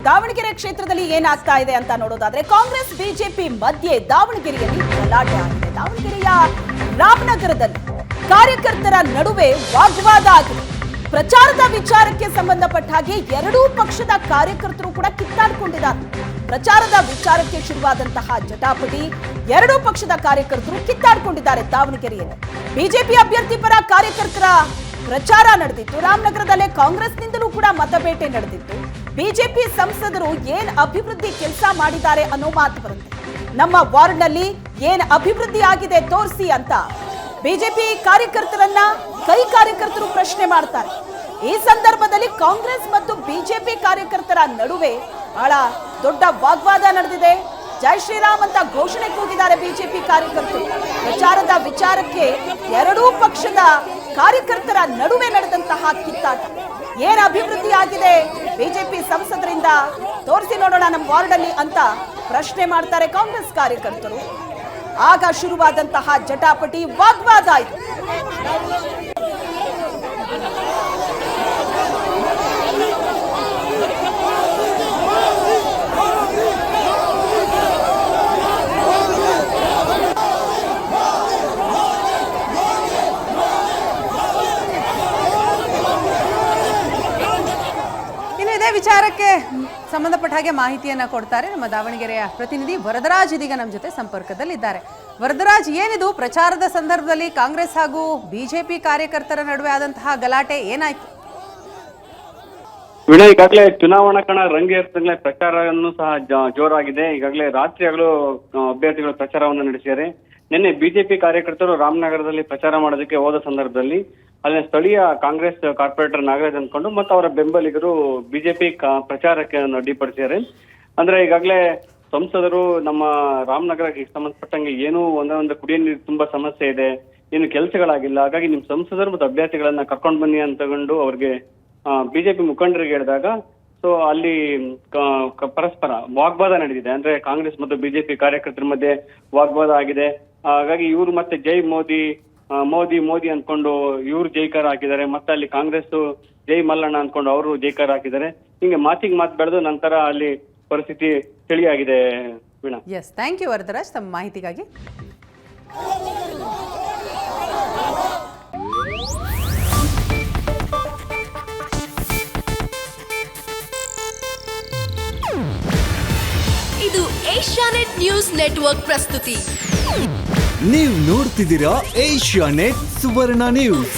ದಾವಣಗೆರೆ ಕ್ಷೇತ್ರದಲ್ಲಿ ಏನಾಗ್ತಾ ಇದೆ ಅಂತ ನೋಡೋದಾದ್ರೆ ಕಾಂಗ್ರೆಸ್ ಬಿಜೆಪಿ ಮಧ್ಯೆ ದಾವಣಗೆರೆಯಲ್ಲಿ ಗಲಾಟೆ ಆಗಿದೆ. ದಾವಣಗೆರೆಯ ರಾಮನಗರದಲ್ಲಿ ಕಾರ್ಯಕರ್ತರ ನಡುವೆ ವಾಗ್ವಾದ ಆಗಿದೆ. ಪ್ರಚಾರದ ವಿಚಾರಕ್ಕೆ ಸಂಬಂಧಪಟ್ಟ ಹಾಗೆ ಎರಡೂ ಪಕ್ಷದ ಕಾರ್ಯಕರ್ತರು ಕೂಡ ಕಿತ್ತಾಡಿಕೊಂಡಿದ್ದಾರೆ. ಪ್ರಚಾರದ ವಿಚಾರಕ್ಕೆ ಶುರುವಾದಂತಹ ಜಟಾಪಟಿ ಎರಡೂ ಪಕ್ಷದ ಕಾರ್ಯಕರ್ತರು ಕಿತ್ತಾಡಿಕೊಂಡಿದ್ದಾರೆ. ದಾವಣಗೆರೆಯಲ್ಲಿ ಬಿಜೆಪಿ ಅಭ್ಯರ್ಥಿ ಪರ ಕಾರ್ಯಕರ್ತರ ಪ್ರಚಾರ ನಡೆದಿತ್ತು. ರಾಮನಗರದಲ್ಲೇ ಕಾಂಗ್ರೆಸ್ನಿಂದಲೂ ಕೂಡ ಮತಬೇಟೆ ನಡೆದಿತ್ತು. ಬಿಜೆಪಿ ಸಂಸದರು ಏನ್ ಅಭಿವೃದ್ಧಿ ಕೆಲಸ ಮಾಡಿದ್ದಾರೆ ಅನ್ನೋ ಮಾತು ಬರುತ್ತೆ. ನಮ್ಮ ವಾರ್ಡ್ನಲ್ಲಿ ಏನ್ ಅಭಿವೃದ್ಧಿ ಆಗಿದೆ ತೋರಿಸಿ ಅಂತ ಬಿಜೆಪಿ ಕಾರ್ಯಕರ್ತರನ್ನ ಕೈ ಕಾರ್ಯಕರ್ತರು ಪ್ರಶ್ನೆ ಮಾಡ್ತಾರೆ. ಈ ಸಂದರ್ಭದಲ್ಲಿ ಕಾಂಗ್ರೆಸ್ ಮತ್ತು ಬಿಜೆಪಿ ಕಾರ್ಯಕರ್ತರ ನಡುವೆ ಬಹಳ ದೊಡ್ಡ ವಾಗ್ವಾದ ನಡೆದಿದೆ. ಜೈ ಶ್ರೀರಾಮ್ ಅಂತ ಘೋಷಣೆ ಕೂಗಿದ್ದಾರೆ ಬಿಜೆಪಿ ಕಾರ್ಯಕರ್ತರು. ಪ್ರಚಾರದ ವಿಚಾರಕ್ಕೆ ಎರಡೂ ಪಕ್ಷದ ಕಾರ್ಯಕರ್ತರ ನಡುವೆ ನಡೆದಂತಹ ಕಿತ್ತಾಟ. ಏನ್ ಅಭಿವೃದ್ಧಿ ಆಗಿದೆ ಬಿಜೆಪಿ ಸಂಸದರಿಂದ ತೋರಿಸಿ ನೋಡೋಣ ನಮ್ಮ ವಾರ್ಡಲ್ಲಿ ಅಂತ ಪ್ರಶ್ನೆ ಮಾಡ್ತಾರೆ ಕಾಂಗ್ರೆಸ್ ಕಾರ್ಯಕರ್ತರು. ಆಗ ಶುರುವಾದಂತಹ ಜಟಾಪಟಿ ವಾಗ್ವಾದ ಆಯಿತು. ವಿಚಾರಕ್ಕೆ ಸಂಬಂಧಪಟ್ಟ ಹಾಗೆ ಮಾಹಿತಿಯನ್ನ ಕೊಡ್ತಾರೆ ನಮ್ಮ ದಾವಣಗೆರೆಯ ಪ್ರತಿನಿಧಿ ವರದರಾಜ್. ಇದೀಗ ನಮ್ಮ ಜೊತೆ ಸಂಪರ್ಕದಲ್ಲಿದ್ದಾರೆ. ವರದರಾಜ್, ಏನಿದು ಪ್ರಚಾರದ ಸಂದರ್ಭದಲ್ಲಿ ಕಾಂಗ್ರೆಸ್ ಹಾಗೂ ಬಿಜೆಪಿ ಕಾರ್ಯಕರ್ತರ ನಡುವೆ ಆದಂತಹ ಗಲಾಟೆ ಏನಾಯ್ತು? ವಿನಯ್, ಈಗಾಗಲೇ ಚುನಾವಣಾ ಕಣ ರಂಗೇರಿದಂತೆ ಪ್ರಚಾರವನ್ನು ಸಹ ಜೋರಾಗಿದೆ. ಈಗಾಗಲೇ ರಾತ್ರಿ ಹಗಲು ಅಭ್ಯರ್ಥಿಗಳು ಪ್ರಚಾರವನ್ನು ನಡೆಸಿದ್ದಾರೆ. ನಿನ್ನೆ ಬಿಜೆಪಿ ಕಾರ್ಯಕರ್ತರು ರಾಮನಗರದಲ್ಲಿ ಪ್ರಚಾರ ಮಾಡೋದಕ್ಕೆ ಹೋದ ಸಂದರ್ಭದಲ್ಲಿ ಅಲ್ಲಿನ ಸ್ಥಳೀಯ ಕಾಂಗ್ರೆಸ್ ಕಾರ್ಪೊರೇಟರ್ ನಾಗರಾಜ್ ಅಂದ್ಕೊಂಡು ಮತ್ತು ಅವರ ಬೆಂಬಲಿಗರು ಬಿಜೆಪಿ ಪ್ರಚಾರಕ್ಕೆ ಅಡ್ಡಿಪಡಿಸಿದ್ದಾರೆ. ಅಂದ್ರೆ ಈಗಾಗಲೇ ಸಂಸದರು ನಮ್ಮ ರಾಮನಗರಕ್ಕೆ ಸಂಬಂಧಪಟ್ಟಂಗೆ ಏನೂ ಒಂದೊಂದು ಕುಡಿಯೋ ನೀರು ತುಂಬಾ ಸಮಸ್ಯೆ ಇದೆ, ಏನು ಕೆಲಸಗಳಾಗಿಲ್ಲ, ಹಾಗಾಗಿ ನಿಮ್ ಸಂಸದರು ಮತ್ತು ಅಭ್ಯರ್ಥಿಗಳನ್ನ ಕರ್ಕೊಂಡು ಬನ್ನಿ ಅಂತ ತಗೊಂಡು ಅವ್ರಿಗೆ ಬಿಜೆಪಿ ಮುಖಂಡರಿಗೆ ಹೇಳಿದಾಗ ಸೊ ಅಲ್ಲಿ ಪರಸ್ಪರ ವಾಗ್ವಾದ ನಡೆದಿದೆ. ಅಂದ್ರೆ ಕಾಂಗ್ರೆಸ್ ಮತ್ತು ಬಿಜೆಪಿ ಕಾರ್ಯಕರ್ತರ ಮಧ್ಯೆ ವಾಗ್ವಾದ ಆಗಿದೆ. ಹಾಗಾಗಿ ಇವರು ಮತ್ತೆ ಜೈ ಮೋದಿ ಮೋದಿ ಮೋದಿ ಅನ್ಕೊಂಡು ಇವ್ರು ಜೈಕಾರ ಹಾಕಿದ್ದಾರೆ, ಮತ್ತೆ ಅಲ್ಲಿ ಕಾಂಗ್ರೆಸ್ ಜೈ ಮಲ್ಲಣ್ಣ ಅನ್ಕೊಂಡು ಅವರು ಜೈಕಾರ ಹಾಕಿದ್ದಾರೆ. ಹಿಂಗೆ ಮಾತಿಗೆ ಮಾತು ಬೆಳೆದು ನಂತರ ಅಲ್ಲಿ ಪರಿಸ್ಥಿತಿ ತಿಳಿಯಾಗಿದೆ. Veena, yes, thank you Varadaraj ತಮ್ಮ ಮಾಹಿತಿಗಾಗಿ. ಇದು ಏಷ್ಯಾನೆಟ್ ನ್ಯೂಸ್ ನೆಟ್ವರ್ಕ್ ಪ್ರಸ್ತುತಿ. ನೀವು ನೋಡ್ತಿದ್ದೀರಾ ಏಷ್ಯಾನೆಟ್ ಸುವರ್ಣ ನ್ಯೂಸ್.